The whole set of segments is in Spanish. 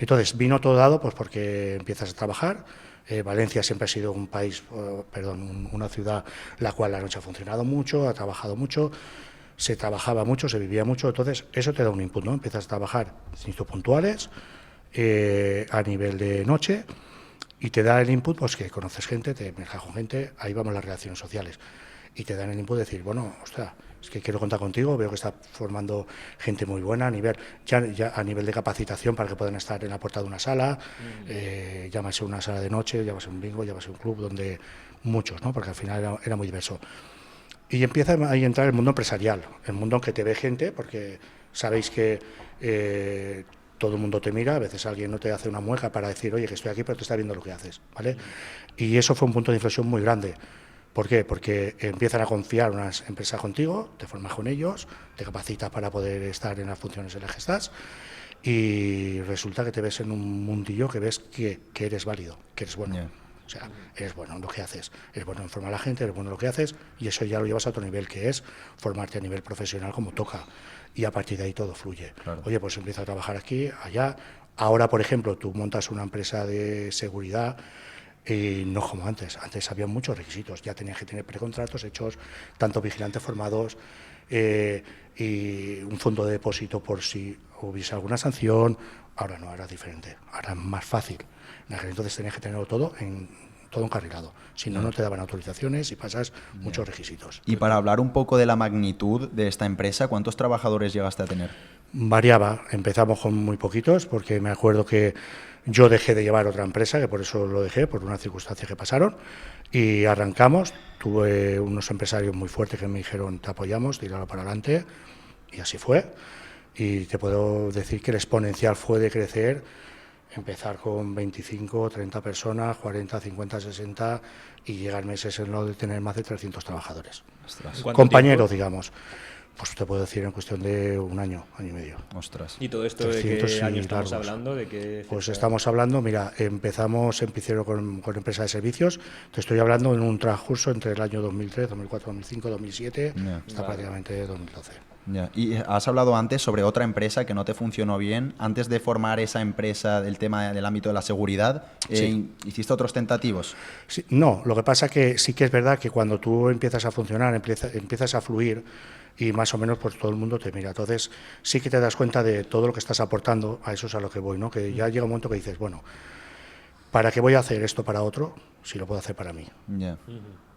Entonces, vino todo dado pues porque empiezas a trabajar. Valencia siempre ha sido un país, una ciudad la cual la noche ha funcionado mucho, ha trabajado mucho, se trabajaba mucho, se vivía mucho, entonces eso te da un input, ¿no? Empiezas a trabajar sitios puntuales, a nivel de noche, y te da el input pues que conoces gente, te mezclas con gente, ahí vamos las relaciones sociales, y te dan el input de decir, bueno, ostras, es que quiero contar contigo, veo que está formando gente muy buena a nivel, ya a nivel de capacitación para que puedan estar en la puerta de una sala, llámase una sala de noche, llámase un bingo, llámase un club, donde muchos, ¿no? Porque al final era muy diverso. Y empieza ahí a entrar el mundo empresarial, el mundo en que te ve gente, porque sabéis que todo el mundo te mira, a veces alguien no te hace una mueca para decir, oye, que estoy aquí, pero te está viendo lo que haces, ¿vale? Y eso fue un punto de inflexión muy grande. ¿Por qué? Porque empiezan a confiar unas empresas contigo, te formas con ellos, te capacitas para poder estar en las funciones en las que estás, y resulta que te ves en un mundillo que ves que eres válido, que eres bueno. Ya. O sea, eres bueno en lo que haces, eres bueno en formar a la gente, eres bueno en lo que haces, y eso ya lo llevas a otro nivel, que es formarte a nivel profesional como toca. Y a partir de ahí todo fluye. Claro. Oye, pues empieza a trabajar aquí, allá. Ahora, por ejemplo, tú montas una empresa de seguridad y no como antes. Antes había muchos requisitos, ya tenías que tener precontratos hechos, tanto vigilantes formados, y un fondo de depósito por si hubiese alguna sanción. Ahora no, ahora es diferente, ahora es más fácil. En aquel entonces tenías que tenerlo todo encarrilado, si no, no te daban autorizaciones y pasas muchos requisitos. Y para hablar un poco de la magnitud de esta empresa, ¿cuántos trabajadores llegaste a tener? Variaba, empezamos con muy poquitos, porque me acuerdo que yo dejé de llevar otra empresa, que por eso lo dejé, por unas circunstancias que pasaron, y arrancamos. Tuve unos empresarios muy fuertes que me dijeron, te apoyamos, tíralo para adelante, y así fue. Y te puedo decir que el exponencial fue de crecer, empezar con 25, 30 personas, 40, 50, 60, y llegar meses en lo de tener más de 300 trabajadores. Ostras. Compañeros, digamos. Pues te puedo decir en cuestión de un año y medio. Ostras. ¿Y todo esto de 300 qué año y estamos largos. hablando? ¿De qué Pues fecha? estamos hablando, mira, empezamos en Picero con empresa de servicios, te estoy hablando en un transcurso entre el año 2003, 2004, 2005, 2007, hasta Vale. prácticamente 2012. Ya. Y has hablado antes sobre otra empresa que no te funcionó bien. Antes de formar esa empresa del tema del ámbito de la seguridad, Sí. ¿hiciste otros tentativos? Sí, no, lo que pasa que sí que es verdad que cuando tú empiezas a funcionar, empiezas a fluir, y más o menos pues todo el mundo te mira. Entonces sí que te das cuenta de todo lo que estás aportando, a eso es a lo que voy, ¿no? Que ya llega un momento que dices, bueno, ¿para qué voy a hacer esto para otro si lo puedo hacer para mí? Ya.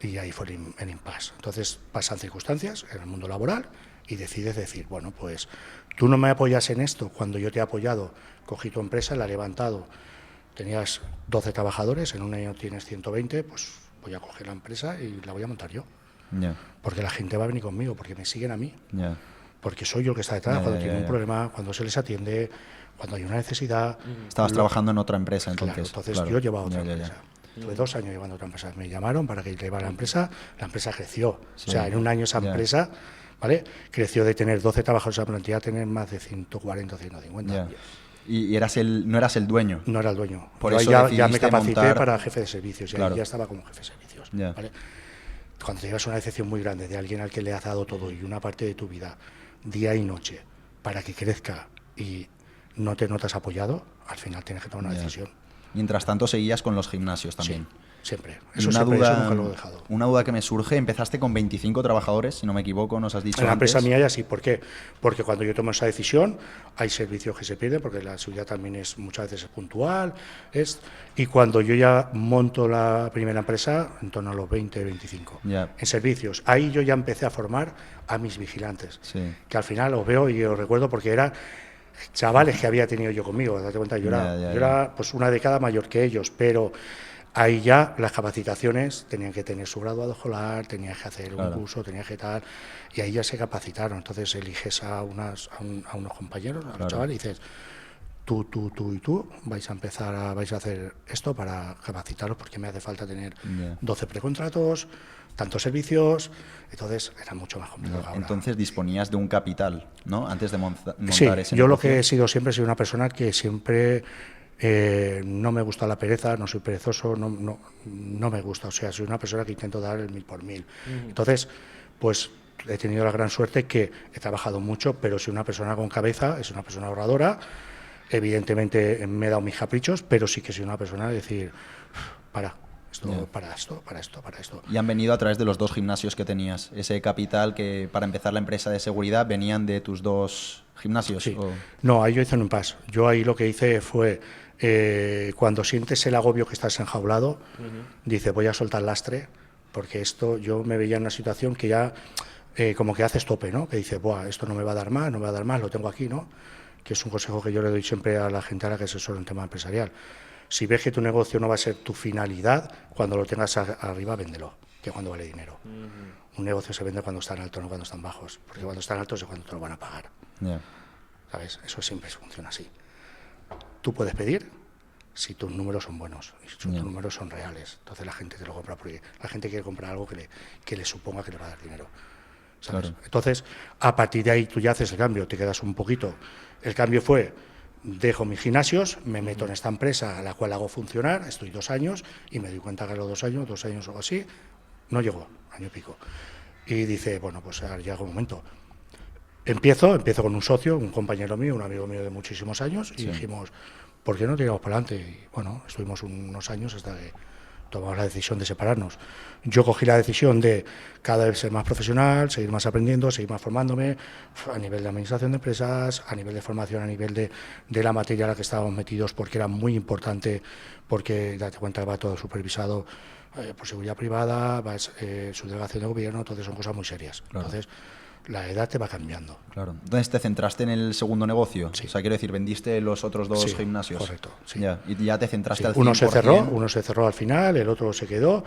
Y ahí fue el impasse. Entonces pasan circunstancias en el mundo laboral y decides decir, bueno, pues tú no me apoyas en esto cuando yo te he apoyado, cogí tu empresa, la he levantado, tenías 12 trabajadores, en un año tienes 120, pues voy a coger la empresa y la voy a montar yo. Ya. Porque la gente va a venir conmigo, porque me siguen a mí, Ya. porque soy yo el que está detrás, Ya, cuando ya, tiene ya, un ya. problema, cuando se les atiende, cuando hay una necesidad. Estabas trabajando en otra empresa Claro, entonces. entonces Claro. yo llevaba otra Ya, ya, ya. empresa. Tuve 2 años llevando otra empresa. Me llamaron para que llevara la empresa creció. Sí. O sea, en un año esa Ya. empresa, ¿vale? Creció de tener 12 trabajadores a plantilla a tener más de 140 o 150. Ya. Y no eras el dueño. No era el dueño. Por Yo eso ya me decidiste capacité montar- para jefe de servicios, y ahí Claro. ya estaba como jefe de servicios. Ya. ¿Vale? Cuando te llevas una decepción muy grande de alguien al que le has dado todo y una parte de tu vida, día y noche, para que crezca, y no te notas apoyado, al final tienes que tomar una Ya. decisión. Mientras tanto seguías con los gimnasios también. Sí, siempre. Y Eso una siempre, duda, eso nunca lo he dejado. una duda que me surge, empezaste con 25 trabajadores, si no me equivoco, nos has dicho En la antes. empresa mía ya sí. ¿Por qué? Porque cuando yo tomo esa decisión hay servicios que se pierden, porque la seguridad también es muchas veces es puntual. Y cuando yo ya monto la primera empresa, en torno a los 20, 25. Ya. En servicios, ahí yo ya empecé a formar a mis vigilantes, Sí. que al final os veo y os recuerdo porque eran chavales que había tenido yo conmigo. Date cuenta, yo era pues una década mayor que ellos, pero ahí ya las capacitaciones tenían que tener su graduado escolar, tenías que hacer un curso, tenías que tal, y ahí ya se capacitaron. Entonces eliges a unos compañeros, a los chavales, y dices, tú y tú vais a hacer esto para capacitaros, porque me hace falta tener 12 precontratos, tantos servicios. Entonces era mucho más complicado. Ahora. Entonces disponías de un capital, ¿no? Antes de montar Sí, ese yo lo negocio. que he sido siempre una persona que siempre no me gusta la pereza, no soy perezoso, no me gusta. O sea, soy una persona que intento dar el 1000 por 1000. Entonces, pues he tenido la gran suerte que he trabajado mucho, pero soy una persona con cabeza, es una persona ahorradora, Evidentemente me he dado mis caprichos, pero sí que soy una persona de decir, para esto, para esto. Y han venido a través de los 2 gimnasios que tenías. Ese capital que para empezar la empresa de seguridad venían de tus 2 gimnasios. Sí. No, ahí yo hice un impasse. Yo ahí lo que hice fue, cuando sientes el agobio que estás enjaulado, dice, voy a soltar lastre, porque esto, yo me veía en una situación que ya, como que haces tope, ¿no? Que dice, buah, esto no me va a dar más, no me va a dar más, lo tengo aquí, ¿no? Que es un consejo que yo le doy siempre a la gente a la que asesoro en tema empresarial. Si ves que tu negocio no va a ser tu finalidad, cuando lo tengas arriba, véndelo, que cuando vale dinero. Un negocio se vende cuando están altos, no cuando están bajos, porque cuando están altos es cuando te lo van a pagar. ¿Sabes? Eso siempre funciona así. Tú puedes pedir si tus números son buenos, si tus números son reales. Entonces la gente te lo compra, porque la gente quiere comprar algo que le suponga que le va a dar dinero. ¿Sabes? Claro. Entonces, a partir de ahí tú ya haces el cambio, te quedas un poquito. El cambio fue, dejo mis gimnasios, me meto en esta empresa a la cual hago funcionar, estoy 2 años y me doy cuenta que a los 2 años o algo así, no llegó, año y pico. Y dice, bueno, pues ahora llega un momento. Empiezo con un socio, un compañero mío, un amigo mío de muchísimos años, y dijimos, ¿por qué no tiramos para adelante? Y bueno, estuvimos unos años hasta que tomamos la decisión de separarnos. Yo cogí la decisión de cada vez ser más profesional, seguir más aprendiendo, seguir más formándome a nivel de administración de empresas, a nivel de formación, a nivel de la materia en la que estábamos metidos, porque era muy importante, porque date cuenta que va todo supervisado por seguridad privada, va su delegación de gobierno, entonces son cosas muy serias. Claro. Entonces, la edad te va cambiando. Claro. Entonces, ¿te centraste en el segundo negocio? Sí. O sea, quiero decir, vendiste los otros 2 gimnasios. Correcto. Sí. Ya, y ya te centraste al 100%. Uno se cerró al final, el otro se quedó.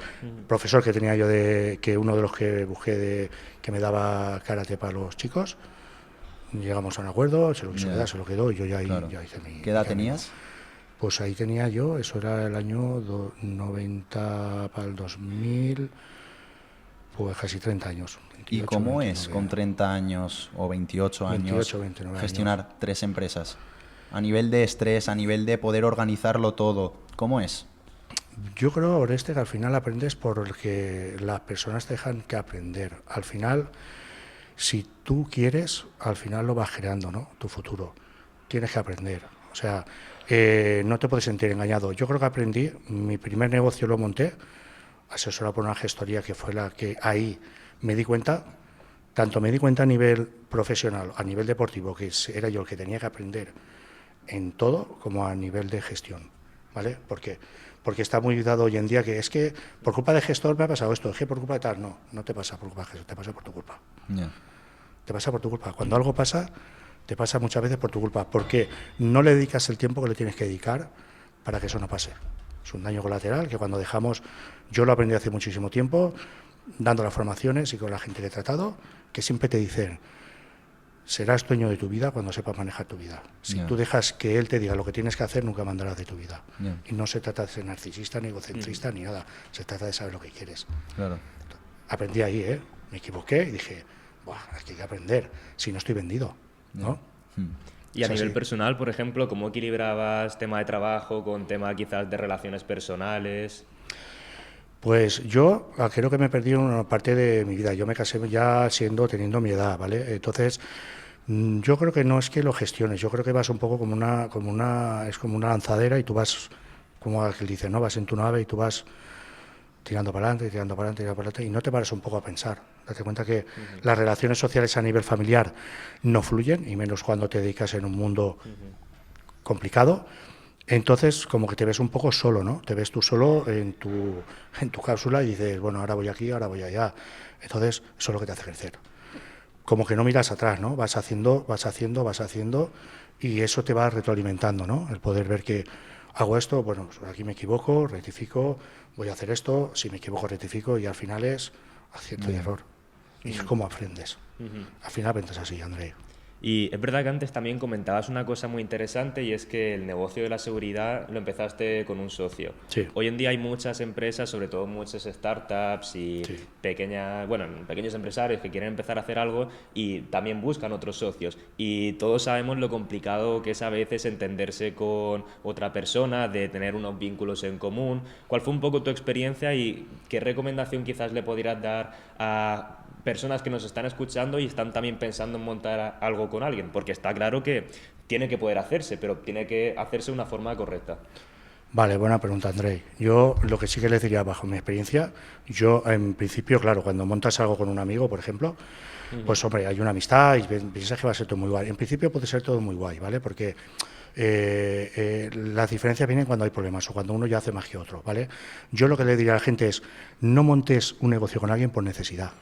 Profesor que tenía yo, que uno de los que busqué, que me daba karate para los chicos. Llegamos a un acuerdo, se lo quiso quedar, se lo quedó y yo ya hice mi... ¿Qué edad tenías? Pues ahí tenía yo, eso era el año 90 para el 2000, pues casi 30 años. 28, ¿Y cómo 29, es con 30 años o 28 años 29 gestionar años. 3 empresas? A nivel de estrés, a nivel de poder organizarlo todo, ¿cómo es? Yo creo, Oreste, que al final aprendes porque las personas te dejan que aprender. Al final, si tú quieres, al final lo vas creando, ¿no? Tu futuro. Tienes que aprender. O sea, no te puedes sentir engañado. Yo creo que aprendí, mi primer negocio lo monté, asesorado por una gestoría que fue la que ahí me di cuenta, tanto me di cuenta a nivel profesional, a nivel deportivo, que era yo el que tenía que aprender en todo, como a nivel de gestión, ¿vale? Porque está muy dado hoy en día que es que por culpa de gestor me ha pasado esto, es que por culpa de tal, no te pasa por culpa de gestor, te pasa por tu culpa. Te pasa por tu culpa. Cuando algo pasa, te pasa muchas veces por tu culpa, porque no le dedicas el tiempo que le tienes que dedicar para que eso no pase. Es un daño colateral que cuando dejamos, yo lo aprendí hace muchísimo tiempo, dando las formaciones y con la gente que he tratado, que siempre te dicen, serás dueño de tu vida cuando sepas manejar tu vida. Si tú dejas que él te diga lo que tienes que hacer, nunca mandarás de tu vida. Y no se trata de ser narcisista, ni egocentrista, ni nada. Se trata de saber lo que quieres. Claro. Aprendí ahí, me equivoqué y dije, buah, hay que aprender, si no estoy vendido, ¿no? Y a nivel personal, por ejemplo, ¿cómo equilibrabas tema de trabajo con tema quizás de relaciones personales? Pues yo creo que me perdí una parte de mi vida. Yo me casé ya teniendo mi edad, ¿vale? Entonces, yo creo que no es que lo gestiones, yo creo que vas un poco como es como una lanzadera y tú vas, como aquel dice, ¿no? Vas en tu nave y tú vas tirando para adelante, tirando para adelante, tirando para adelante y no te paras un poco a pensar. Date cuenta que las relaciones sociales a nivel familiar no fluyen, y menos cuando te dedicas en un mundo complicado. Entonces, como que te ves un poco solo, ¿no? Te ves tú solo en tu cápsula y dices, bueno, ahora voy aquí, ahora voy allá. Entonces, eso es lo que te hace crecer. Como que no miras atrás, ¿no? Vas haciendo y eso te va retroalimentando, ¿no? El poder ver que hago esto, bueno, pues aquí me equivoco, rectifico, voy a hacer esto, si me equivoco rectifico y al final es acierto y error. Y cómo aprendes. Al final aprendes así, André. Y es verdad que antes también comentabas una cosa muy interesante, y es que el negocio de la seguridad lo empezaste con un socio. Sí. Hoy en día hay muchas empresas, sobre todo muchas startups y pequeños empresarios que quieren empezar a hacer algo y también buscan otros socios. Y todos sabemos lo complicado que es a veces entenderse con otra persona, de tener unos vínculos en común. ¿Cuál fue un poco tu experiencia y qué recomendación quizás le podrías dar a personas que nos están escuchando y están también pensando en montar algo con alguien? Porque está claro que tiene que poder hacerse, pero tiene que hacerse de una forma correcta. Vale, buena pregunta, Andrei. Yo lo que sí que les diría, bajo mi experiencia, yo en principio, claro, cuando montas algo con un amigo, por ejemplo, pues hombre, hay una amistad y piensas que va a ser todo muy guay. En principio puede ser todo muy guay, ¿vale? Porque las diferencias vienen cuando hay problemas o cuando uno ya hace más que otro, ¿vale? Yo lo que le diría a la gente es, no montes un negocio con alguien por necesidad,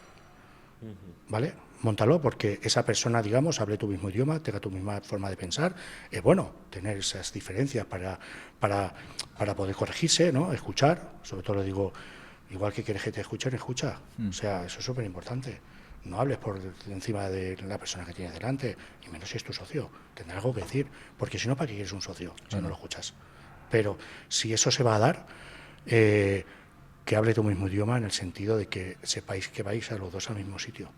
¿vale? Móntalo porque esa persona, digamos, hable tu mismo idioma, tenga tu misma forma de pensar. Es bueno tener esas diferencias para poder corregirse, ¿no? Escuchar, sobre todo lo digo, igual que quieres que te escuchen, escucha. O sea, eso es súper importante. No hables por encima de la persona que tienes delante, y menos si es tu socio. Tendrá algo que decir, porque si no, ¿para qué quieres un socio si no lo escuchas? Pero si eso se va a dar, que hable tu mismo idioma en el sentido de que sepáis que vais a los dos al mismo sitio.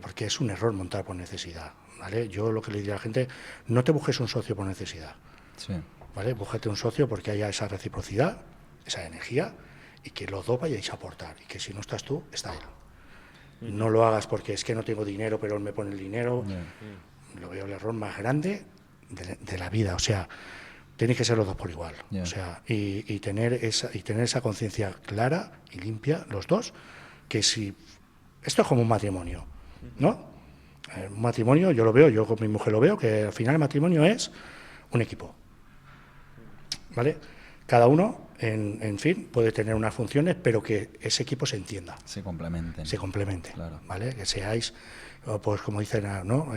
Porque es un error montar por necesidad, ¿vale? Yo lo que le diría a la gente, no te busques un socio por necesidad, ¿vale? Búscate un socio porque haya esa reciprocidad, esa energía, y que los dos vayáis a aportar, y que si no estás tú, está él. No lo hagas porque es que no tengo dinero, pero él me pone el dinero. Lo veo el error más grande de la vida, o sea, tenéis que ser los dos por igual, o sea, y tener esa conciencia clara y limpia, los dos, que si... Esto es como un matrimonio, ¿no? Un matrimonio, yo lo veo, yo con mi mujer lo veo, que al final el matrimonio es un equipo, ¿vale? Cada uno, en fin, puede tener unas funciones, pero que ese equipo se entienda. Se complementen. Se complemente, claro. ¿vale? Que seáis, pues como dicen, ¿no?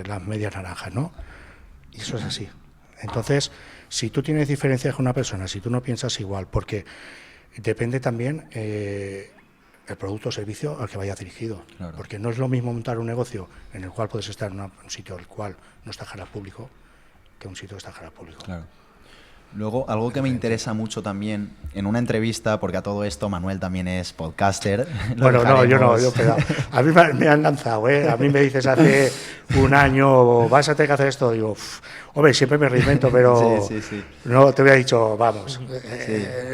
Las medias naranjas, ¿no? Y eso es así. Entonces, si tú tienes diferencias con una persona, si tú no piensas igual, porque depende también... el producto o servicio al que vaya dirigido. Claro. Porque no es lo mismo montar un negocio en el cual puedes estar en un sitio el cual no está cara al público que un sitio que está cara al público. Claro. Luego, algo que me interesa mucho también, en una entrevista, porque a todo esto Manuel también es podcaster. Bueno, no, yo no, pero a mí me han lanzado, ¿eh? A mí me dices hace un año, vas a tener que hacer esto, digo, hombre, siempre me reinvento, pero sí. No te hubiera dicho, vamos,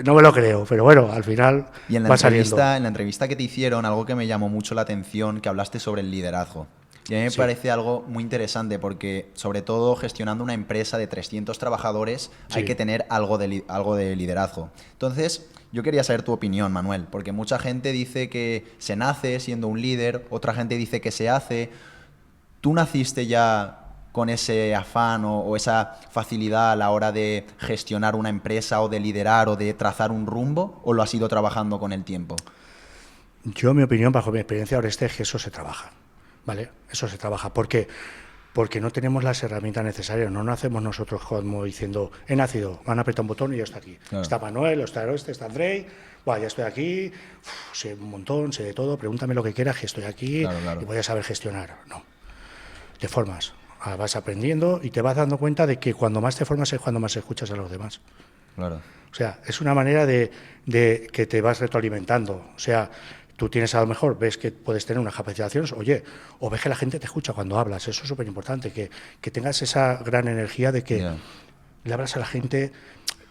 no me lo creo, pero bueno, al final y en la va saliendo. En la entrevista que te hicieron, algo que me llamó mucho la atención, que hablaste sobre el liderazgo. Y a mí me parece algo muy interesante porque, sobre todo, gestionando una empresa de 300 trabajadores, hay que tener algo de liderazgo. Entonces, yo quería saber tu opinión, Manuel, porque mucha gente dice que se nace siendo un líder, otra gente dice que se hace. ¿Tú naciste ya con ese afán o esa facilidad a la hora de gestionar una empresa o de liderar o de trazar un rumbo, o lo has ido trabajando con el tiempo? Yo, mi opinión, bajo mi experiencia, ahora es que eso se trabaja. ¿Vale? Eso se trabaja. ¿Por qué? Porque no tenemos las herramientas necesarias. No nacemos nosotros como diciendo, he nacido, van a apretar un botón y ya está aquí. Claro. Está Manuel, está está Andrei, ya estoy aquí, sé un montón, sé de todo, pregúntame lo que quieras, que estoy aquí y voy a saber gestionar. No. Te formas, vas aprendiendo y te vas dando cuenta de que cuando más te formas es cuando más escuchas a los demás. Claro. O sea, es una manera de que te vas retroalimentando. O sea, tú tienes a lo mejor, ves que puedes tener unas capacitaciones, oye, o ves que la gente te escucha cuando hablas, eso es súper importante, que tengas esa gran energía de que le hablas a la gente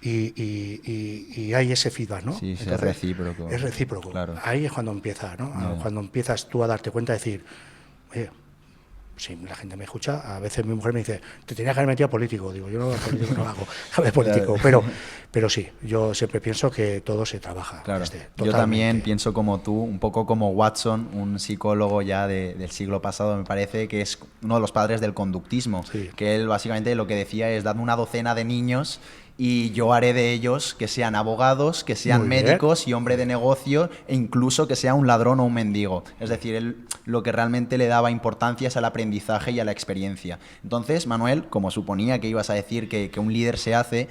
y hay ese feedback, ¿no? Sí, entonces, es recíproco. Es recíproco. Claro. Ahí es cuando empieza, ¿no? Cuando empiezas tú a darte cuenta de decir, oye, si la gente me escucha, a veces mi mujer me dice, te tenías que haber metido a político. Digo, yo no político no hago, político, pero sí, yo siempre pienso que todo se trabaja. Claro. Yo también pienso como tú, un poco como Watson, un psicólogo ya del siglo pasado, me parece, que es uno de los padres del conductismo, que él básicamente lo que decía es, dadme una docena de niños y yo haré de ellos que sean abogados, que sean médicos y hombre de negocio, e incluso que sea un ladrón o un mendigo. Es decir, él lo que realmente le daba importancia es al aprendizaje y a la experiencia. Entonces, Manuel, como suponía que ibas a decir que un líder se hace,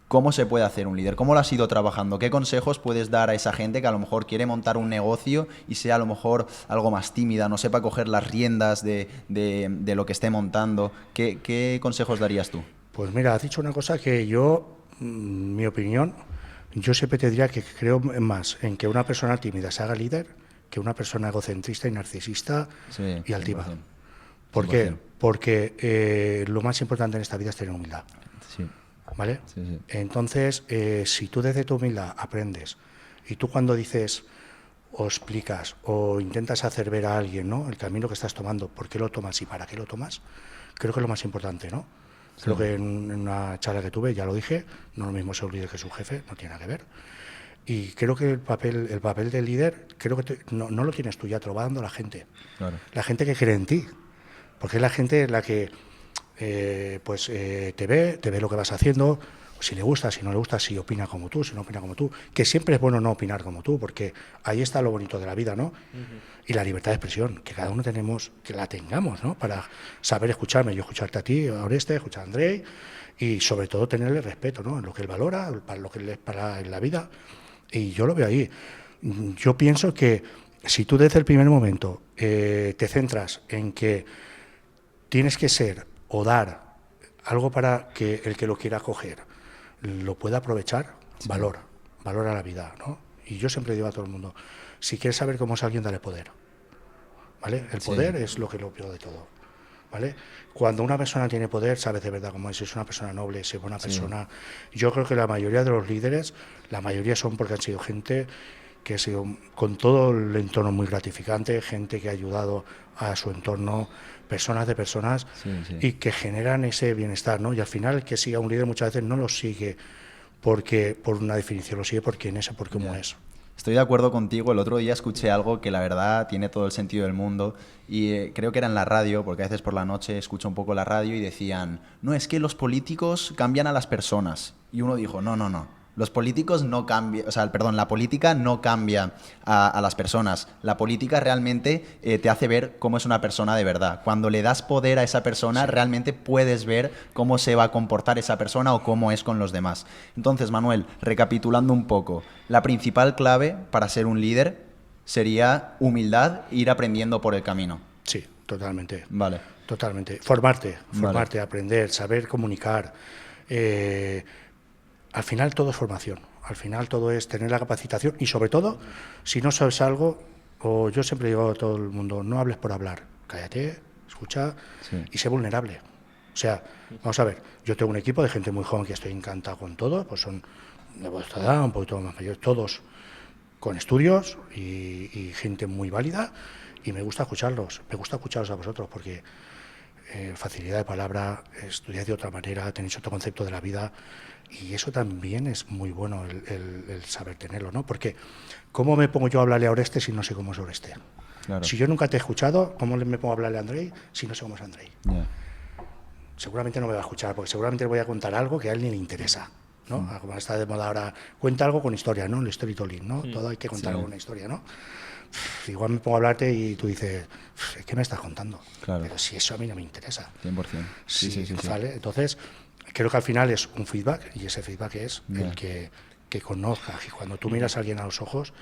¿cómo se puede hacer un líder? ¿Cómo lo has ido trabajando? ¿Qué consejos puedes dar a esa gente que a lo mejor quiere montar un negocio y sea a lo mejor algo más tímida, no sepa coger las riendas de lo que esté montando? ¿Qué consejos darías tú? Pues mira, has dicho una cosa que yo, mi opinión, yo siempre te diría que creo más en que una persona tímida se haga líder que una persona egocentrista y narcisista y altiva. 100%. ¿Por qué? Porque lo más importante en esta vida es tener humildad. Sí. ¿Vale? Entonces, si tú desde tu humildad aprendes y tú cuando dices o explicas o intentas hacer ver a alguien, ¿no?, el camino que estás tomando, por qué lo tomas y para qué lo tomas, creo que es lo más importante, ¿no? Sí. Creo que en una charla que tuve, ya lo dije, no lo mismo ser un líder que su jefe, no tiene nada que ver. Y creo que el papel del líder, creo que no lo tienes tú ya, te lo va dando la gente. Claro. La gente que cree en ti. Porque es la gente la que te ve lo que vas haciendo, si le gusta, si no le gusta, si opina como tú, si no opina como tú. Que siempre es bueno no opinar como tú, porque ahí está lo bonito de la vida, ¿no? Uh-huh. Y la libertad de expresión, que cada uno que la tengamos, ¿no? Para saber escucharme, yo escucharte a ti, a Oreste, escuchar a Andrei, y sobre todo tenerle respeto, ¿no?, en lo que él valora, para lo que él es para en la vida. Y yo lo veo ahí. Yo pienso que si tú desde el primer momento te centras en que tienes que ser o dar algo para que el que lo quiera coger lo pueda aprovechar, sí. valor a la vida, ¿no? Y yo siempre digo a todo el mundo, si quieres saber cómo es alguien, dale poder, ¿vale? El poder sí. es lo peor de todo, ¿vale? Cuando una persona tiene poder, sabes de verdad cómo es, si es una persona noble, si es buena persona. Sí. Yo creo que la mayoría de los líderes, la mayoría son porque han sido gente que ha sido con todo el entorno muy gratificante, gente que ha ayudado a su entorno, personas de personas, sí. y que generan ese bienestar, ¿no? Y al final el que siga un líder muchas veces no lo sigue porque por una definición, lo sigue por quién es o por cómo es. Estoy de acuerdo contigo. El otro día escuché algo que la verdad tiene todo el sentido del mundo y creo que era en la radio, porque a veces por la noche escucho un poco la radio y decían, no, es que los políticos cambian a las personas. Y uno dijo, no. Los políticos no cambian, la política no cambia a las personas. La política realmente te hace ver cómo es una persona de verdad. Cuando le das poder a esa persona, sí. realmente puedes ver cómo se va a comportar esa persona o cómo es con los demás. Entonces, Manuel, recapitulando un poco, la principal clave para ser un líder sería humildad e ir aprendiendo por el camino. Sí, totalmente. Vale. Totalmente. Formarte, vale. Aprender, saber comunicar. Al final todo es formación, al final todo es tener la capacitación y sobre todo, si no sabes algo, o yo siempre digo a todo el mundo, no hables por hablar, cállate, escucha sí. y sé vulnerable. O sea, vamos a ver, yo tengo un equipo de gente muy joven que estoy encantado con todos, pues son de vuestra edad, un poquito más mayores, todos con estudios y gente muy válida y me gusta escucharlos a vosotros porque facilidad de palabra, estudiáis de otra manera, tenéis otro concepto de la vida. Y eso también es muy bueno el saber tenerlo, ¿no? Porque ¿cómo me pongo yo a hablarle a Oreste si no sé cómo es Oreste? Claro. Si yo nunca te he escuchado, ¿cómo me pongo a hablarle a Andrei si no sé cómo es Andrei? Yeah. Seguramente no me va a escuchar, porque seguramente le voy a contar algo que a él ni le interesa, ¿no? Como está de moda ahora, cuenta algo con historia, ¿no? El storytelling, ¿no? Todo hay que contar con una historia, ¿no? Igual me pongo a hablarte y tú dices, ¿qué me estás contando? Claro. Pero si eso a mí no me interesa. 100%. Sí. ¿Vale? Entonces, creo que al final es un feedback y ese feedback es el que conozcas y cuando tú miras a alguien a los ojos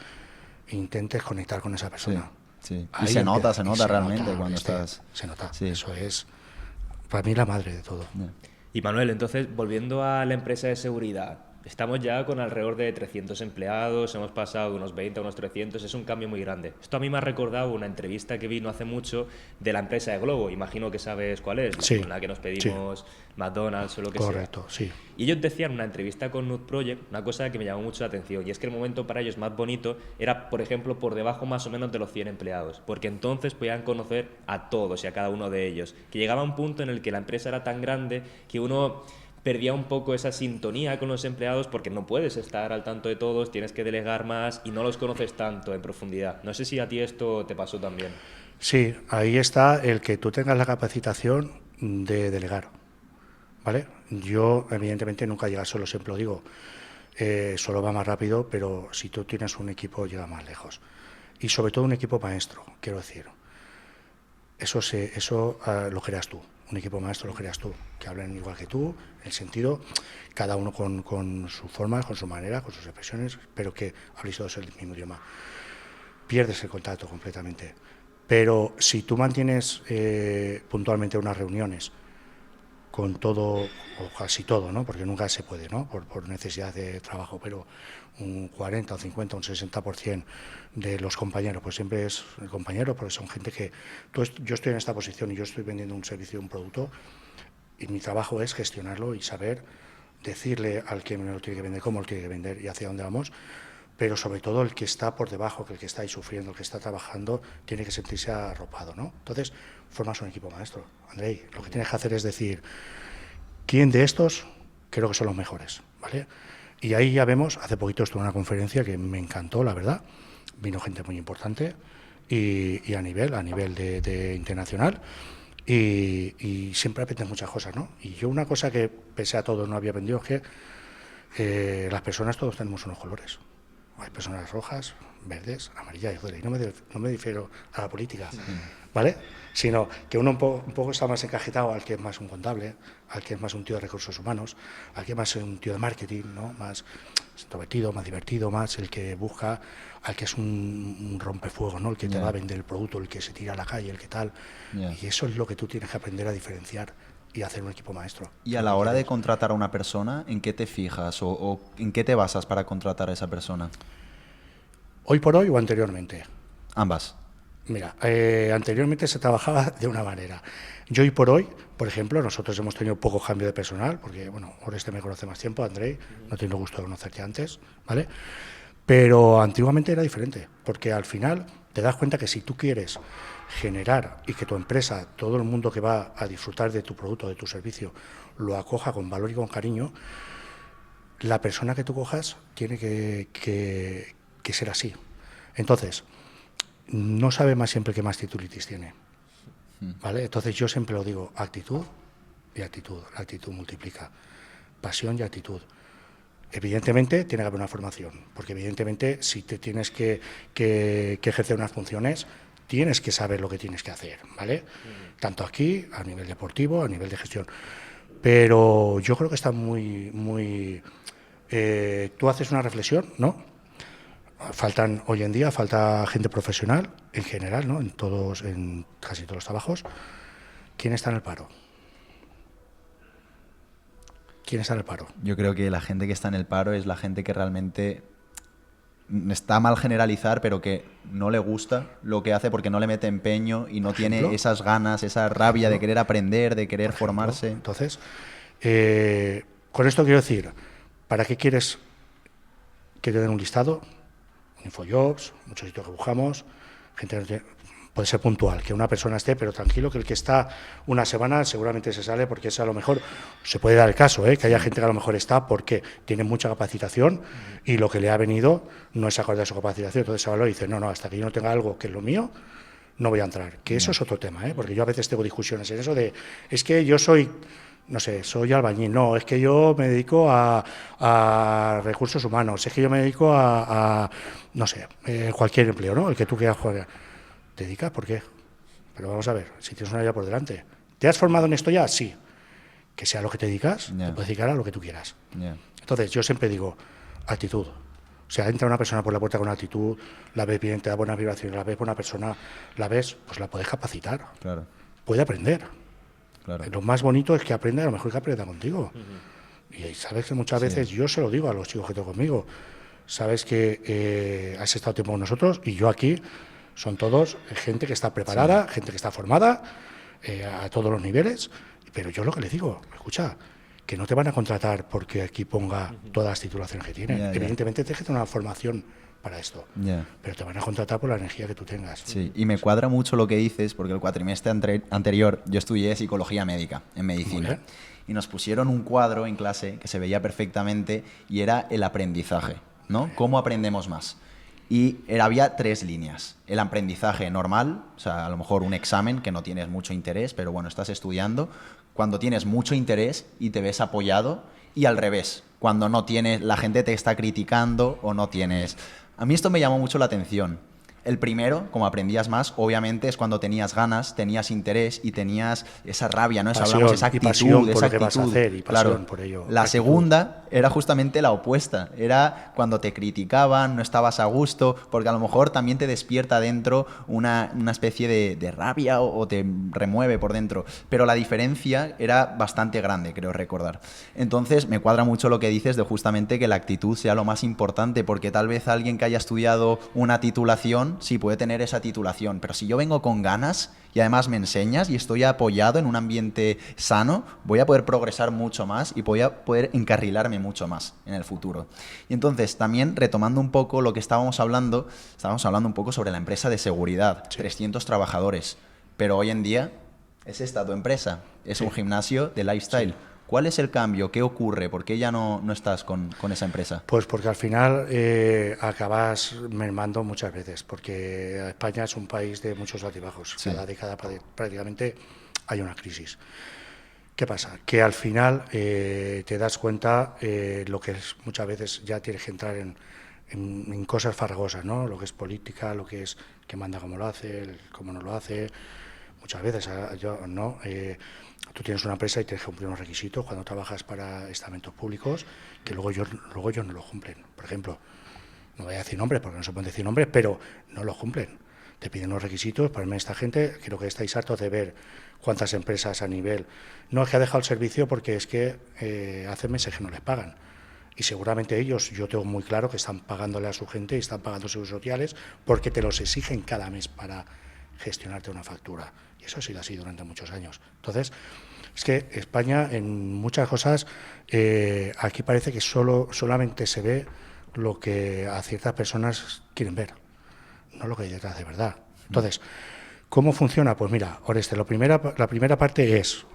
intentes conectar con esa persona. Sí. Y se nota realmente cuando estás... Se nota, sí. Eso es para mí la madre de todo. Y Manuel, entonces, volviendo a la empresa de seguridad, estamos ya con alrededor de 300 empleados, hemos pasado de unos 20 a unos 300, es un cambio muy grande. Esto a mí me ha recordado una entrevista que vi no hace mucho de la empresa de Globo, imagino que sabes cuál es, sí, con la que nos pedimos McDonald's o lo que sea. Correcto, sí. Y ellos decían en una entrevista con Nude Project una cosa que me llamó mucho la atención, y es que el momento para ellos más bonito era, por ejemplo, por debajo más o menos de los 100 empleados, porque entonces podían conocer a todos y a cada uno de ellos, que llegaba a un punto en el que la empresa era tan grande que uno perdía un poco esa sintonía con los empleados porque no puedes estar al tanto de todos, tienes que delegar más y no los conoces tanto en profundidad. No sé si a ti esto te pasó también. Sí, ahí está el que tú tengas la capacitación de delegar, ¿vale? Yo, evidentemente, nunca llega solo, siempre lo digo, solo va más rápido, pero si tú tienes un equipo llega más lejos. Y sobre todo un equipo maestro, quiero decir. Eso lo creas tú. Un equipo maestro lo creas tú, que hablen igual que tú, en el sentido, cada uno con su forma, con su manera, con sus expresiones, pero que habléis todos el mismo idioma. Pierdes el contacto completamente. Pero si tú mantienes puntualmente unas reuniones con todo, o casi todo, ¿no? Porque nunca se puede, ¿no? Por necesidad de trabajo, pero un 40, un 50, un 60% de los compañeros, pues siempre es el compañero, porque son gente que... yo estoy en esta posición y yo estoy vendiendo un servicio, un producto, y mi trabajo es gestionarlo y saber decirle al que me lo tiene que vender, cómo lo tiene que vender y hacia dónde vamos, pero sobre todo el que está por debajo, que el que está ahí sufriendo, el que está trabajando, tiene que sentirse arropado, ¿no? Entonces, formas un equipo maestro. Andrei, lo que tienes que hacer es decir, ¿quién de estos creo que son los mejores? ¿Vale? Y ahí ya vemos, hace poquito estuve en una conferencia que me encantó, la verdad, vino gente muy importante y a nivel de internacional, y siempre aprendes muchas cosas, ¿no? Y yo una cosa que, pese a todo, no había aprendido es que las personas todos tenemos unos colores. Hay personas rojas, verdes, amarillas y azules. Y no me refiero a la política, ¿vale? Sino que uno un poco está más encajetado al que es más un contable, al que es más un tío de recursos humanos, al que es más un tío de marketing, ¿no? Más introvertido, más divertido, más el que busca, al que es un rompefuego, ¿no? El que te va a vender el producto, el que se tira a la calle, el que tal. Y eso es lo que tú tienes que aprender a diferenciar y hacer un equipo maestro. Y a la hora de contratar a una persona, ¿en qué te fijas o en qué te basas para contratar a esa persona? ¿Hoy por hoy o anteriormente? Ambas. Mira, anteriormente se trabajaba de una manera. Yo hoy por hoy, por ejemplo, nosotros hemos tenido poco cambio de personal, porque, bueno, Oreste me conoce más tiempo, Andrei, no tengo gusto de conocerte antes, ¿vale? Pero antiguamente era diferente, porque al final te das cuenta que si tú quieres generar y que tu empresa, todo el mundo que va a disfrutar de tu producto, de tu servicio, lo acoja con valor y con cariño, la persona que tú cojas tiene que ser así. Entonces, no sabe más siempre qué más titulitis tiene, ¿vale? Entonces yo siempre lo digo, actitud y actitud. La actitud multiplica. Pasión y actitud. Evidentemente tiene que haber una formación, porque evidentemente si te tienes que ejercer unas funciones, tienes que saber lo que tienes que hacer, ¿vale? Tanto aquí, a nivel deportivo, a nivel de gestión. Pero yo creo que está muy... tú haces una reflexión, ¿no? Hoy en día falta gente profesional, en general, ¿no? En casi todos los trabajos. ¿Quién está en el paro? ¿Quién está en el paro? Yo creo que la gente que está en el paro es la gente que realmente está mal generalizar, pero que no le gusta lo que hace porque no le mete empeño y no tiene esas ganas, esa rabia de querer aprender, de querer formarse. Entonces, con esto quiero decir, ¿para qué quieres que te den un listado? Infojobs, muchos sitios que buscamos, gente que no tiene, puede ser puntual, que una persona esté, pero tranquilo, que el que está una semana seguramente se sale, porque eso a lo mejor se puede dar el caso, que haya gente que a lo mejor está porque tiene mucha capacitación y lo que le ha venido no es acorde a su capacitación, entonces se valora y dice, no, hasta que yo no tenga algo que es lo mío, no voy a entrar, que eso es otro tema, porque yo a veces tengo discusiones en eso de, es que yo soy... No sé, soy albañil, no, es que yo me dedico a recursos humanos, es que yo me dedico a no sé, cualquier empleo, ¿no? El que tú quieras jugar. ¿Te dedicas? ¿Por qué? Pero vamos a ver, si tienes una vida por delante. ¿Te has formado en esto ya? Sí. Que sea lo que te dedicas, te puedes dedicar a lo que tú quieras. Entonces, yo siempre digo, actitud. O sea, entra una persona por la puerta con actitud, la ves bien, te da buenas vibraciones, la ves buena persona, la ves, pues la puedes capacitar. Claro. Puede aprender. Claro. Lo más bonito es que aprenda, a lo mejor que aprenda contigo. Y sabes que muchas veces yo se lo digo a los chicos que tengo conmigo. Sabes que has estado tiempo con nosotros y yo aquí son todos gente que está preparada, gente que está formada a todos los niveles. Pero yo lo que les digo, escucha, que no te van a contratar porque aquí ponga todas las titulaciones que tienen. Evidentemente tienes que tener una formación para esto, pero te van a contratar por la energía que tú tengas. Sí, y me cuadra mucho lo que dices, porque el cuatrimestre anterior yo estudié psicología médica en medicina y nos pusieron un cuadro en clase que se veía perfectamente y era el aprendizaje, ¿no? ¿Cómo aprendemos más? Y había 3 líneas. El aprendizaje normal, o sea, a lo mejor un examen que no tienes mucho interés, pero bueno, estás estudiando. Cuando tienes mucho interés y te ves apoyado, y al revés, cuando no tienes, la gente te está criticando o no tienes... A mí esto me llamó mucho la atención. El primero, como aprendías más, obviamente es cuando tenías ganas, tenías interés y tenías esa rabia, ¿no? Pasión, esa actitud, pasión por esa lo que vas a hacer y pasión claro. por ello. La segunda era justamente la opuesta. Era cuando te criticaban, no estabas a gusto, porque a lo mejor también te despierta dentro una especie de rabia o te remueve por dentro. Pero la diferencia era bastante grande, creo recordar. Entonces me cuadra mucho lo que dices de justamente que la actitud sea lo más importante, porque tal vez alguien que haya estudiado una titulación titulación, sí, puede tener esa titulación, pero si yo vengo con ganas y además me enseñas y estoy apoyado en un ambiente sano, voy a poder progresar mucho más y voy a poder encarrilarme mucho más en el futuro. Y entonces, también retomando un poco lo que estábamos hablando un poco sobre la empresa de seguridad, 300 trabajadores, pero hoy en día es esta tu empresa, es un gimnasio de lifestyle. ¿Cuál es el cambio? ¿Qué ocurre? ¿Por qué ya no estás con esa empresa? Pues porque al final acabas mermando muchas veces, porque España es un país de muchos altibajos. Cada década prácticamente hay una crisis. ¿Qué pasa? Que al final te das cuenta lo que es, muchas veces ya tienes que entrar en cosas farragosas, ¿no? Lo que es política, lo que es que manda cómo lo hace, cómo no lo hace. Muchas veces tú tienes una empresa y tienes que cumplir unos requisitos cuando trabajas para estamentos públicos que luego ellos no lo cumplen. Por ejemplo, no voy a decir nombres porque no se pueden decir nombres, pero no lo cumplen. Te piden unos requisitos para esta gente. Creo que estáis hartos de ver cuántas empresas a nivel... No es que ha dejado el servicio porque es que hace meses que no les pagan. Y seguramente ellos, yo tengo muy claro que están pagándole a su gente y están pagando seguros sociales porque te los exigen cada mes para gestionarte una factura. Y eso ha sido así durante muchos años. Entonces, es que España en muchas cosas, aquí parece que solamente se ve lo que a ciertas personas quieren ver, no lo que hay detrás de verdad. Entonces, ¿cómo funciona? Pues mira, Oreste, la primera parte es,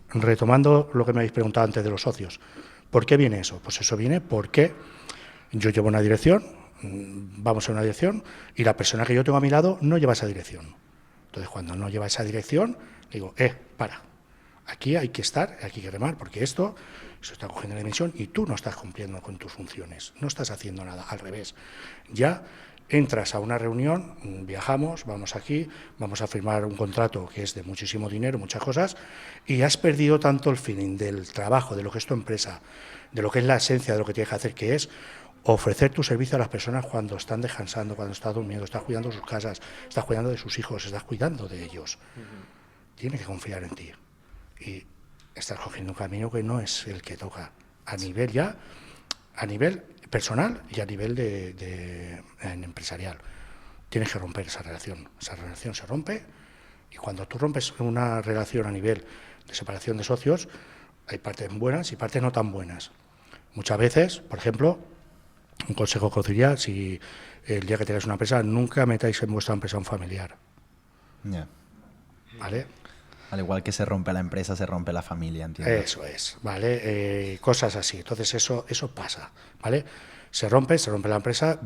retomando lo que me habéis preguntado antes de los socios, ¿por qué viene eso? Pues eso viene porque yo llevo una dirección, vamos a una dirección, y la persona que yo tengo a mi lado no lleva esa dirección. Entonces, cuando no lleva esa dirección, digo, para, aquí hay que estar, hay que remar, porque esto se está cogiendo la dimensión y tú no estás cumpliendo con tus funciones, no estás haciendo nada, al revés. Ya entras a una reunión, viajamos, vamos aquí, vamos a firmar un contrato que es de muchísimo dinero, muchas cosas, y has perdido tanto el feeling del trabajo, de lo que es tu empresa, de lo que es la esencia de lo que tienes que hacer, que es ofrecer tu servicio a las personas cuando están descansando, cuando están durmiendo, estás cuidando de sus casas, estás cuidando de sus hijos, estás cuidando de ellos. Tienes que confiar en ti. Y estás cogiendo un camino que no es el que toca a nivel personal y a nivel empresarial. Tienes que romper esa relación. Esa relación se rompe y cuando tú rompes una relación a nivel de separación de socios, hay partes buenas y partes no tan buenas. Muchas veces, por ejemplo, un consejo que os diría, si el día que tengáis una empresa, nunca metáis en vuestra empresa un familiar. ¿Vale? Al igual que se rompe la empresa, se rompe la familia, entiendo. Eso es, ¿vale? Cosas así. Entonces eso pasa, ¿vale? Se rompe la empresa,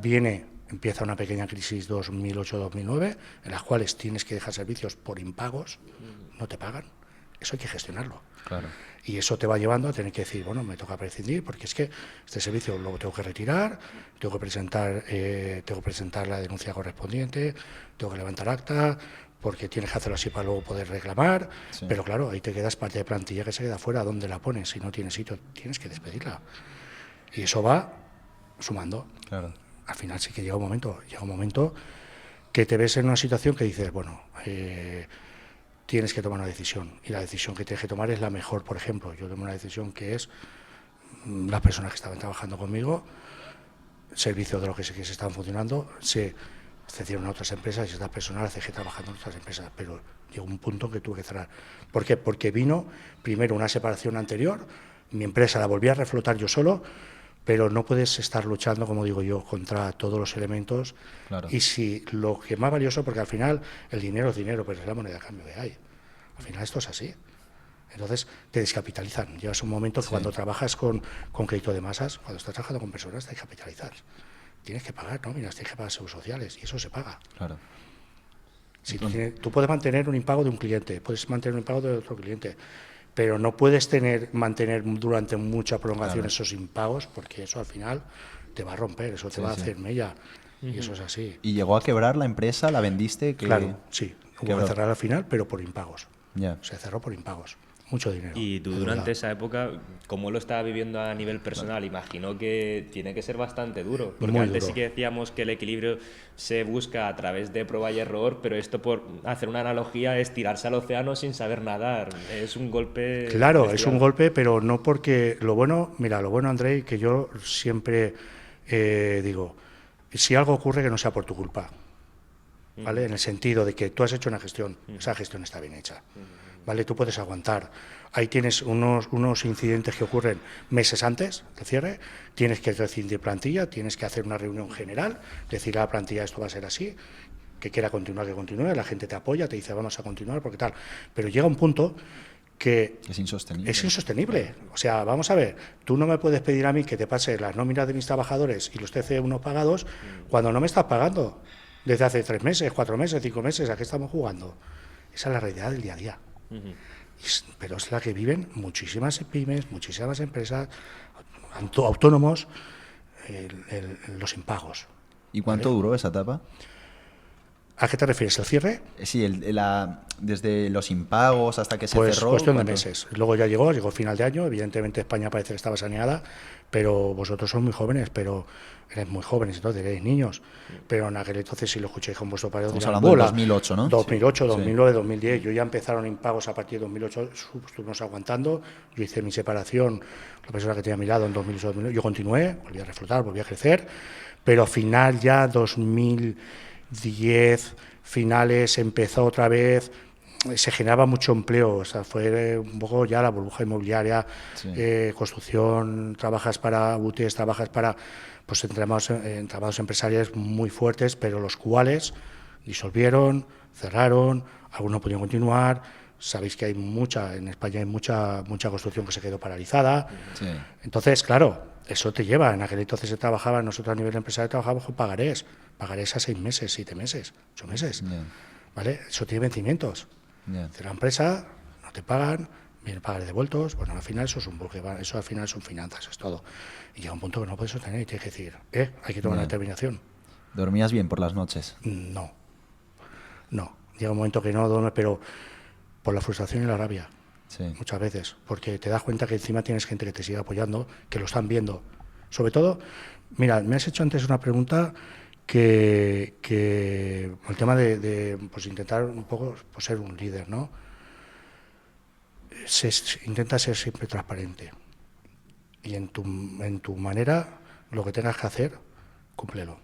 empieza una pequeña crisis 2008-2009, en las cuales tienes que dejar servicios por impagos, no te pagan. Eso hay que gestionarlo. Claro. Y eso te va llevando a tener que decir, bueno, me toca prescindir porque es que este servicio lo tengo que retirar, tengo que presentar la denuncia correspondiente, tengo que levantar acta, porque tienes que hacerlo así para luego poder reclamar, pero claro, ahí te quedas parte de plantilla que se queda fuera. ¿Dónde la pones? Si no tienes sitio, tienes que despedirla. Y eso va sumando. Claro. Al final sí que llega un momento que te ves en una situación que dices, bueno, tienes que tomar una decisión, y la decisión que tienes que tomar es la mejor. Por ejemplo, yo tomé una decisión que es las personas que estaban trabajando conmigo, servicios de los que se estaban funcionando, se cedieron a otras empresas y estas personas las dejé trabajando en otras empresas, pero llegó un punto en que tuve que cerrar. ¿Por qué? Porque vino primero una separación anterior, mi empresa la volví a reflotar yo solo, pero no puedes estar luchando, como digo yo, contra todos los elementos. Claro. Y si lo que más valioso, porque al final el dinero es dinero, pero es la moneda de cambio que hay. Al final esto es así. Entonces te descapitalizan. Llevas un momento que cuando trabajas con crédito de masas, cuando estás trabajando con personas, te descapitalizas. Tienes que pagar nóminas, tienes que pagar seguros sociales, y eso se paga. Claro. Si tú puedes mantener un impago de un cliente, puedes mantener un impago de otro cliente, pero no puedes mantener durante mucha prolongación esos impagos, porque eso al final te va a romper, eso te va a hacer mella, y eso es así. ¿Y llegó a quebrar la empresa? ¿La vendiste? Claro, sí, hubo que cerrar al final, pero por impagos. Ya. Se cerró por impagos. Mucho dinero. Y tú durante esa época, ¿cómo lo estabas viviendo a nivel personal? Imagino que tiene que ser bastante duro, porque antes sí que decíamos que el equilibrio se busca a través de prueba y error, pero esto, por hacer una analogía, es tirarse al océano sin saber nadar. Es un golpe... Claro, es un golpe, pero no porque... Lo bueno, Andrei, que yo siempre digo, si algo ocurre que no sea por tu culpa. ¿vale? En el sentido de que tú has hecho una gestión, esa gestión está bien hecha, ¿vale? Tú puedes aguantar. Ahí tienes unos incidentes que ocurren meses antes del cierre, tienes que rescindir plantilla, tienes que hacer una reunión general, decir a la plantilla esto va a ser así, que quiera continuar, que continúe, la gente te apoya, te dice vamos a continuar, porque tal. Pero llega un punto que es insostenible. Es insostenible. O sea, vamos a ver, tú no me puedes pedir a mí que te pase las nóminas de mis trabajadores y los TC1 pagados cuando no me estás pagando desde hace 3 meses, 4 meses, 5 meses. ¿A qué estamos jugando? Esa es la realidad del día a día. Pero es la que viven muchísimas pymes, muchísimas empresas, autónomos, los impagos. ¿Y cuánto duró esa etapa? ¿A qué te refieres? ¿El cierre? Sí, desde los impagos hasta que se pues cerró. Cuestión de meses. Luego ya llegó final de año. Evidentemente España parece que estaba saneada, pero vosotros sois muy jóvenes, eres muy jóvenes, entonces eres niños. Pero en aquel entonces, si lo escucháis con vuestro padre, estamos hablando del 2008, ¿no? 2008, Sí. 2009, 2010. Yo ya empezaron impagos a partir de 2008, estuvimos aguantando. Yo hice mi separación, la persona que tenía a mi lado en 2008, 2009. Yo continué, volví a reflotar, volví a crecer, pero al final ya 2010 finales empezó otra vez, se generaba mucho empleo, o sea, fue un poco ya la burbuja inmobiliaria, construcción, trabajas para UTES, trabajas para pues entramados empresariales muy fuertes, pero los cuales disolvieron, cerraron, algunos podían continuar. Sabéis que en España hay mucha construcción que se quedó paralizada. Sí. Entonces, claro, eso te lleva. En aquel entonces se trabajaba, nosotros a nivel empresarial trabajábamos con pagarés a 6 meses, 7 meses, 8 meses. ¿Vale? Eso tiene vencimientos. De la empresa, no te pagan, vienen pagarés devueltos. Bueno, al final eso es eso al final son finanzas, es todo. Y llega un punto que no puedes sostener y tienes que decir, hay que tomar una determinación. ¿Dormías bien por las noches? No. Llega un momento que no duermes, pero por la frustración y la rabia. Sí. Muchas veces, porque te das cuenta que encima tienes gente que te sigue apoyando, que lo están viendo. Sobre todo, mira, me has hecho antes una pregunta que el tema de pues intentar un poco pues, ser un líder, ¿no? Intenta ser siempre transparente y en tu manera lo que tengas que hacer, cúmplelo,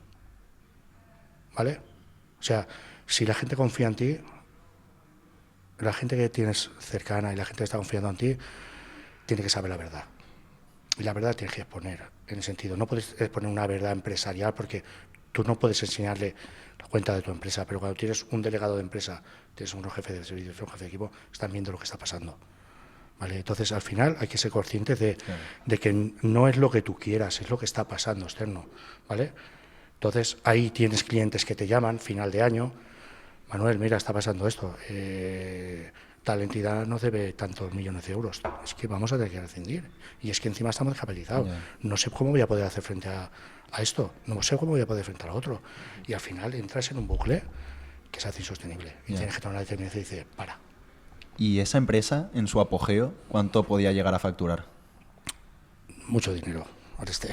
¿vale? O sea, si la gente confía en ti, la gente que tienes cercana y la gente que está confiando en ti tiene que saber la verdad. Y la verdad tienes que exponer, en el sentido, no puedes exponer una verdad empresarial porque tú no puedes enseñarle la cuenta de tu empresa, pero cuando tienes un delegado de empresa, tienes un jefe de servicios, un jefe de equipo, están viendo lo que está pasando. ¿Vale? Entonces, al final hay que ser conscientes de que no es lo que tú quieras, es lo que está pasando externo. ¿Vale? Entonces, ahí tienes clientes que te llaman, final de año, Manuel, mira, está pasando esto, tal entidad nos debe tantos millones de euros, es que vamos a tener que rescindir, y es que encima estamos descapitalizados, no sé cómo voy a poder hacer frente a esto, no sé cómo voy a poder frente a lo otro, y al final entras en un bucle que se hace insostenible, y tienes que tomar una determinación y decir, para. ¿Y esa empresa, en su apogeo, cuánto podía llegar a facturar? Mucho dinero, Oreste.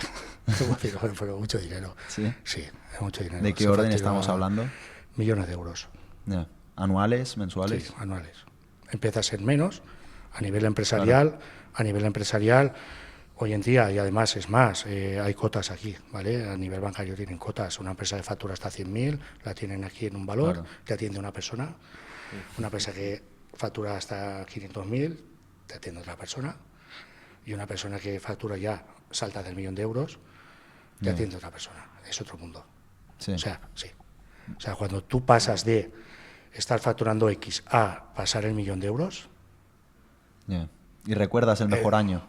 Pero mucho dinero. ¿Sí? Sí, mucho dinero. ¿De qué orden estamos hablando? Millones de euros. ¿Anuales, mensuales? Sí, anuales. Empiezas en menos, a nivel empresarial, claro. A nivel empresarial, hoy en día, y además es más, hay cotas aquí, ¿vale? A nivel bancario tienen cotas. Una empresa de factura hasta 100.000, la tienen aquí en un valor, claro. Te atiende una persona. Una empresa que factura hasta 500.000, te atiende otra persona. Y una persona que factura ya salta del 1.000.000 de euros, te atiende otra persona. Es otro mundo. Sí. O sea, sí. O sea, cuando tú pasas de estar facturando X a pasar el 1.000.000 de euros... ¿Y recuerdas el mejor año?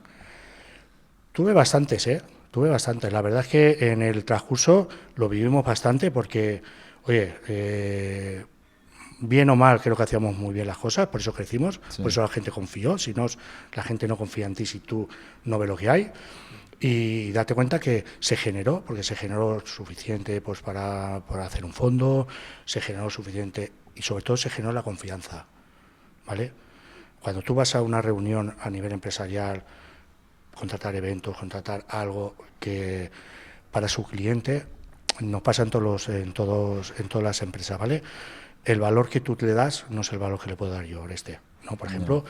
Tuve bastantes, Tuve bastantes. La verdad es que en el transcurso lo vivimos bastante porque, oye, bien o mal creo que hacíamos muy bien las cosas, por eso crecimos, por eso la gente confió. Si no, la gente no confía en ti si tú no ves lo que hay. Y date cuenta que se generó suficiente pues para hacer un fondo, se generó suficiente y sobre todo se generó la confianza, ¿vale? Cuando tú vas a una reunión a nivel empresarial, contratar eventos, contratar algo que para su cliente, no pasa en todas las empresas, ¿vale? El valor que tú le das no es el valor que le puedo dar yo, Oreste, ¿no? Por ejemplo,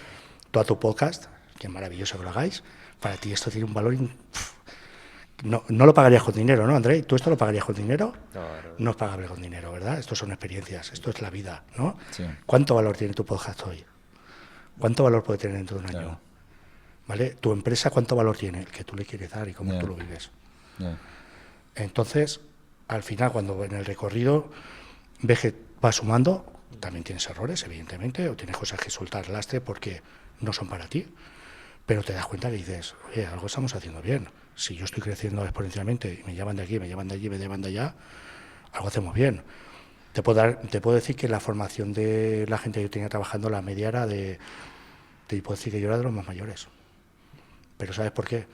tú a tu podcast, que es maravilloso que lo hagáis, para ti esto tiene un valor No, no lo pagarías con dinero, ¿no, André? ¿Tú esto lo pagarías con dinero? No, no. No es pagable con dinero, ¿verdad? Esto son experiencias, esto es la vida, ¿no? Sí. ¿Cuánto valor tiene tu podcast hoy? ¿Cuánto valor puede tener dentro de un año? Claro. ¿Vale? Tu empresa, ¿cuánto valor tiene? El que tú le quieres dar y cómo Ya. tú lo vives. Ya. Entonces, al final, cuando en el recorrido ves que vas sumando, también tienes errores, evidentemente, o tienes cosas que soltar lastre porque no son para ti, pero te das cuenta que dices, oye, algo estamos haciendo bien. Si yo estoy creciendo exponencialmente y me llaman de aquí, me llaman de allí, me llaman de allá, algo hacemos bien. Te puedo decir que la formación de la gente que yo tenía trabajando, la media era te puedo decir que yo era de los más mayores. Pero ¿sabes por qué?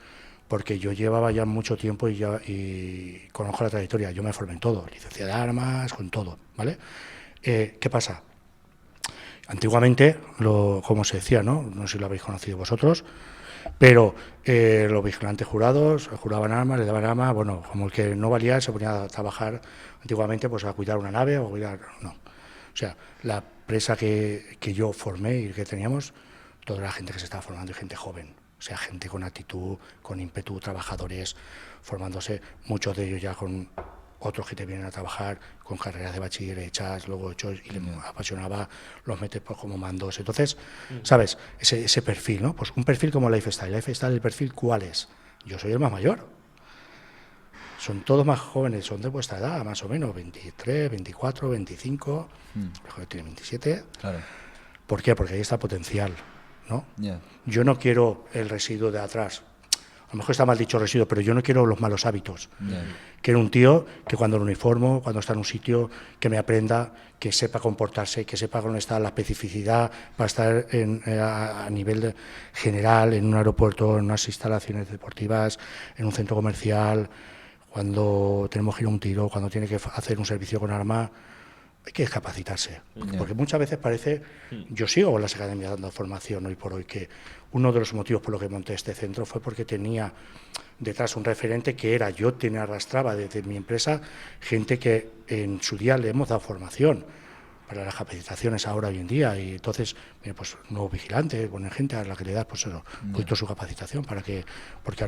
Porque yo llevaba ya mucho tiempo y conozco la trayectoria. Yo me formé en todo, licencia de armas, con todo, ¿vale? ¿Qué pasa? Antiguamente, como se decía, ¿no? No sé si lo habéis conocido vosotros, pero los vigilantes jurados juraban armas, le daban armas, bueno, como el que no valía se ponía a trabajar antiguamente pues a cuidar una nave o cuidar... No. O sea, la empresa que yo formé y que teníamos, toda la gente que se estaba formando y gente joven. O sea, gente con actitud, con ímpetu, trabajadores, formándose, muchos de ellos ya con otros que te vienen a trabajar con carreras de bachiller hechas, luego hechos, y les apasionaba, los metes pues, como mandos. Entonces, ¿sabes? Ese perfil, ¿no? Pues un perfil como Lifestyle. Lifestyle, ¿el perfil cuál es? Yo soy el más mayor. Son todos más jóvenes, son de vuestra edad, más o menos, 23, 24, 25, mejor tiene 27. Claro. ¿Por qué? Porque ahí está el potencial, ¿no? Yeah. Yo no quiero el residuo de atrás. A lo mejor está mal dicho residuo, pero yo no quiero los malos hábitos. Yeah. Quiero un tío que cuando lo uniformo, cuando está en un sitio, que me aprenda, que sepa comportarse, que sepa dónde está la especificidad para estar a nivel general, en un aeropuerto, en unas instalaciones deportivas, en un centro comercial, cuando tenemos que ir a un tiro, cuando tiene que hacer un servicio con arma. Hay que capacitarse, porque muchas veces parece, yo sigo en las academias dando formación hoy por hoy, que uno de los motivos por los que monté este centro fue porque tenía detrás un referente que era, yo arrastraba desde mi empresa gente que en su día le hemos dado formación para las capacitaciones ahora hoy en día, y entonces, pues nuevos vigilantes, poner gente a la que le das pues eso, un poquito su capacitación para que, porque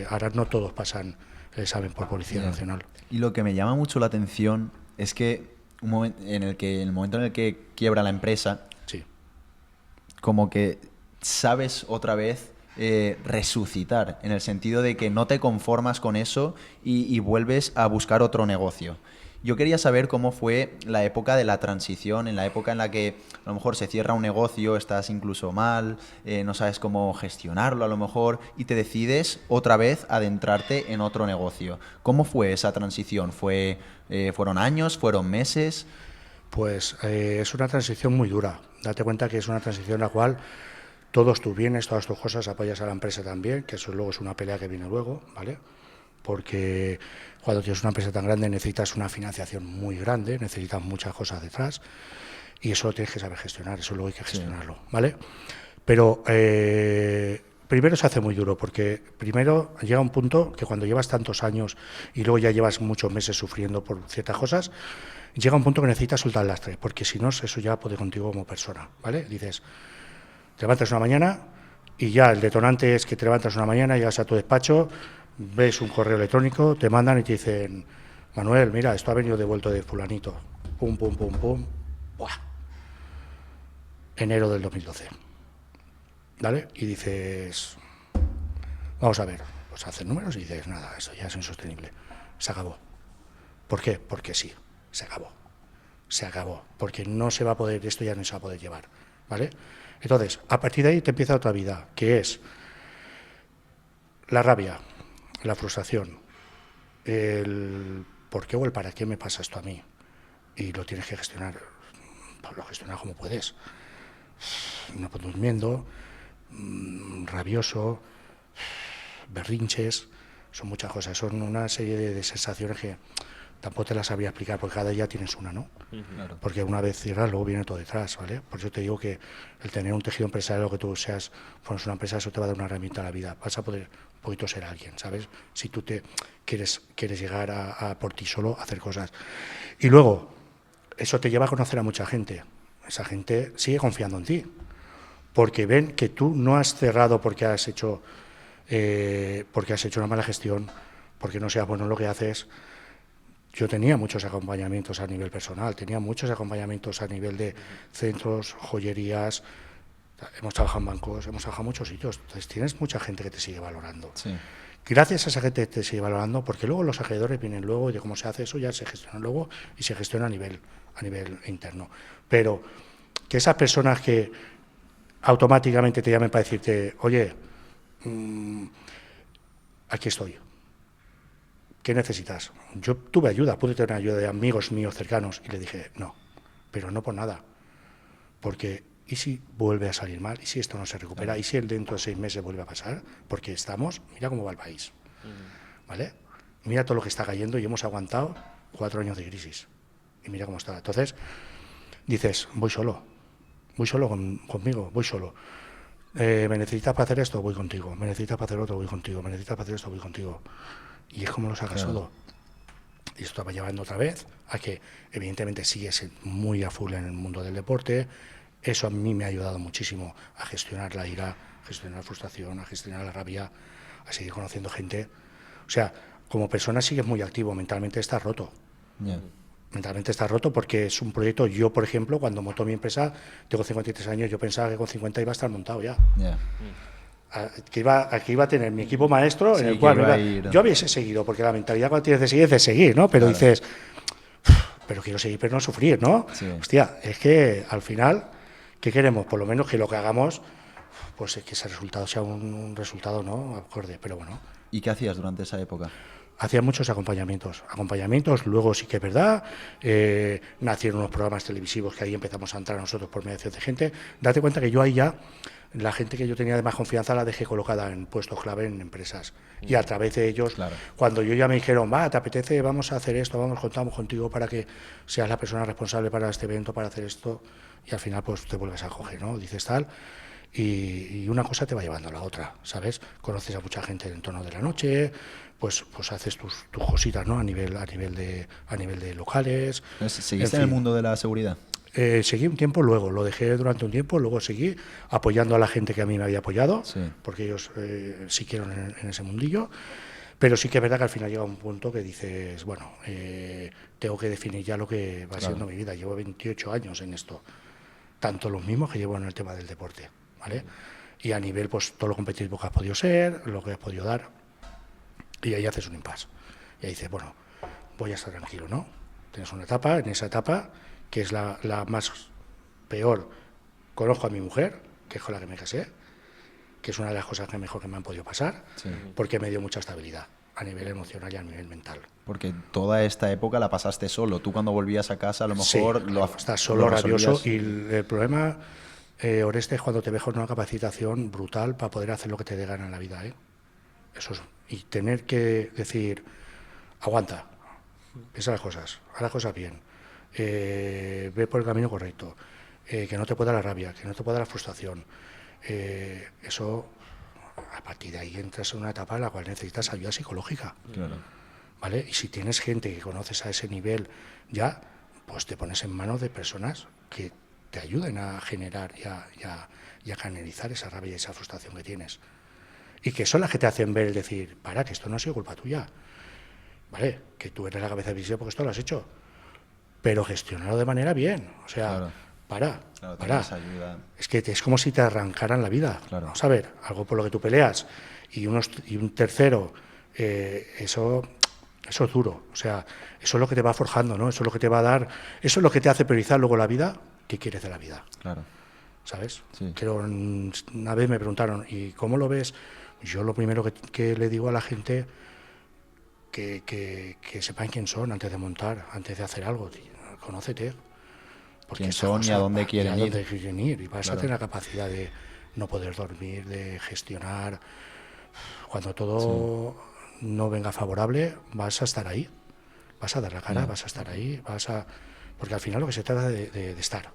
ahora no todos pasan el examen por Policía Nacional. Y lo que me llama mucho la atención es que en el momento en el que quiebra la empresa, sí, como que sabes otra vez resucitar, en el sentido de que no te conformas con eso y vuelves a buscar otro negocio. Yo quería saber cómo fue la época de la transición, en la época en la que a lo mejor se cierra un negocio, estás incluso mal, no sabes cómo gestionarlo a lo mejor, y te decides otra vez adentrarte en otro negocio. ¿Cómo fue esa transición? ¿Fueron años? ¿Fueron meses? Pues es una transición muy dura. Date cuenta que es una transición en la cual todos tus bienes, todas tus cosas, apoyas a la empresa también, que eso luego es una pelea que viene luego, ¿vale? Porque cuando tienes una empresa tan grande necesitas una financiación muy grande, necesitas muchas cosas detrás, y eso lo tienes que saber gestionar, eso luego hay que gestionarlo, ¿vale? Pero primero se hace muy duro, porque primero llega un punto que cuando llevas tantos años y luego ya llevas muchos meses sufriendo por ciertas cosas, llega un punto que necesitas soltar el lastre, porque si no, eso ya puede contigo como persona, ¿vale? Dices, te levantas una mañana y ya el detonante es que te levantas una mañana, llegas a tu despacho, ves un correo electrónico, te mandan y te dicen, Manuel, mira, esto ha venido devuelto de fulanito, pum, pum, pum, pum, ¡buah! Enero del 2012, ¿vale? Y dices, vamos a ver, pues haces números y dices, nada, eso ya es insostenible, se acabó. ¿Por qué? Porque sí, se acabó, porque no se va a poder, esto ya no se va a poder llevar, ¿vale? Entonces, a partir de ahí te empieza otra vida, que es la rabia, la frustración, el por qué o el para qué me pasa esto a mí, y lo tienes que gestionar, pues lo gestionas como puedes, no durmiendo, rabioso, berrinches, son muchas cosas, son una serie de sensaciones que tampoco te las sabría explicar, porque cada día tienes una, ¿no? Claro. Porque una vez cierras, luego viene todo detrás, ¿vale? Por eso te digo que el tener un tejido empresarial, que tú seas, pones una empresa, eso te va a dar una herramienta a la vida. Vas a poder un poquito ser alguien, ¿sabes? Si tú te quieres llegar a por ti solo a hacer cosas. Y luego, eso te lleva a conocer a mucha gente. Esa gente sigue confiando en ti, porque ven que tú no has cerrado porque has hecho una mala gestión, porque no seas bueno en lo que haces. Yo tenía muchos acompañamientos a nivel personal, tenía muchos acompañamientos a nivel de centros, joyerías, hemos trabajado en bancos, hemos trabajado en muchos sitios, entonces tienes mucha gente que te sigue valorando. Sí. Gracias a esa gente te sigue valorando, porque luego los acreedores vienen luego y de cómo se hace eso ya se gestiona luego y se gestiona a nivel interno. Pero que esas personas que automáticamente te llamen para decirte, oye, aquí estoy, ¿qué necesitas? Yo tuve ayuda, pude tener ayuda de amigos míos cercanos y le dije, no, pero no por nada, porque ¿y si vuelve a salir mal? ¿Y si esto no se recupera? Claro. ¿Y si dentro de 6 meses vuelve a pasar? Porque mira cómo va el país, ¿vale? Mira todo lo que está cayendo y hemos aguantado 4 años de crisis y mira cómo está. Entonces dices, voy solo conmigo, voy solo. ¿Me necesitas para hacer esto? Voy contigo. ¿Me necesitas para hacer otro? Voy contigo. ¿Me necesitas para hacer esto? Voy contigo. Y es como lo sacas todo. Y esto va llevando otra vez a que, evidentemente, sigues muy a full en el mundo del deporte. Eso a mí me ha ayudado muchísimo a gestionar la ira, a gestionar la frustración, a gestionar la rabia, a seguir conociendo gente. O sea, como persona sigues muy activo, mentalmente estás roto. Yeah. Mentalmente estás roto porque es un proyecto. Yo, por ejemplo, cuando montó mi empresa, tengo 53 años, yo pensaba que con 50 iba a estar montado ya. Yeah. Que iba a tener mi equipo maestro, Sí, en el cual yo hubiese seguido, porque la mentalidad cuando tienes de seguir es de seguir, ¿no? Pero claro. dices, pero quiero seguir, pero no sufrir, ¿no? Sí. Hostia, es que al final, ¿qué queremos? Por lo menos que lo que hagamos, pues es que ese resultado sea un resultado, ¿no? Acorde, pero bueno. ¿Y qué hacías durante esa época? Hacía muchos acompañamientos, luego sí que es verdad, nacieron unos programas televisivos que ahí empezamos a entrar nosotros por mediación de gente. Date cuenta que yo ahí ya, la gente que yo tenía de más confianza la dejé colocada en puestos clave en empresas. Y a través de ellos, Claro. cuando yo ya me dijeron, ¿te apetece? Vamos a hacer esto, contamos contigo para que seas la persona responsable para este evento, para hacer esto, y al final pues te vuelves a coger, ¿no? Dices tal. Y una cosa te va llevando a la otra, ¿sabes? Conoces a mucha gente en el entorno de la noche, pues haces tus cositas, ¿no? A nivel de locales. ¿Seguiste en el mundo de la seguridad? Seguí un tiempo, luego lo dejé durante un tiempo, luego seguí apoyando a la gente que a mí me había apoyado, Sí. porque ellos siguieron en ese mundillo. Pero sí que es verdad que al final llega un punto que dices, bueno, tengo que definir ya lo que va siendo mi vida. Llevo 28 años en esto, tanto los mismos que llevo en el tema del deporte, ¿vale? Y a nivel, pues, todo lo competitivo que has podido ser, lo que has podido dar, y ahí haces un impasse. Y ahí dices, bueno, voy a estar tranquilo, ¿no? Tienes una etapa, en esa etapa, que es la más peor, conozco a mi mujer, que es con la que me casé, que es una de las cosas que mejor que me han podido pasar, Sí. porque me dio mucha estabilidad a nivel emocional y a nivel mental. Porque toda esta época la pasaste solo. Tú cuando volvías a casa a lo mejor estás solo, rabioso, resolvías. y el problema, Oreste, es cuando te ves con una capacitación brutal para poder hacer lo que te dé gana en la vida, ¿eh? Eso es, y tener que decir, aguanta, piensa las cosas, haz las cosas bien, ve por el camino correcto, que no te pueda la rabia, que no te pueda la frustración. Eso, a partir de ahí entras en una etapa en la cual necesitas ayuda psicológica. Claro. ¿Vale? Y si tienes gente que conoces a ese nivel ya, pues te pones en manos de personas que te ayuden a generar y a canalizar esa rabia y esa frustración que tienes. Y que son las que te hacen ver, decir, que esto no ha sido culpa tuya. ¿Vale? Que tú eres la cabeza visible porque esto lo has hecho. Pero gestionarlo de manera bien. O sea, claro. para. Ayuda. Es que es como si te arrancaran la vida. Claro. Vamos a ver, algo por lo que tú peleas y un tercero, eso es duro. O sea, eso es lo que te va forjando, ¿no? Eso es lo que te va a dar, eso es lo que te hace priorizar luego la vida. ¿Qué quieres de la vida? Claro. ¿Sabes? Sí. Una vez me preguntaron, ¿y cómo lo ves? Yo lo primero que le digo a la gente, que sepan quién son antes de montar, antes de hacer algo. Tío, conócete. Porque quién son y a dónde quieren ir. Y vas a tener la capacidad de no poder dormir, de gestionar. Cuando todo no venga favorable, vas a estar ahí. Vas a dar la cara, vas a estar ahí, porque al final lo que se trata de estar.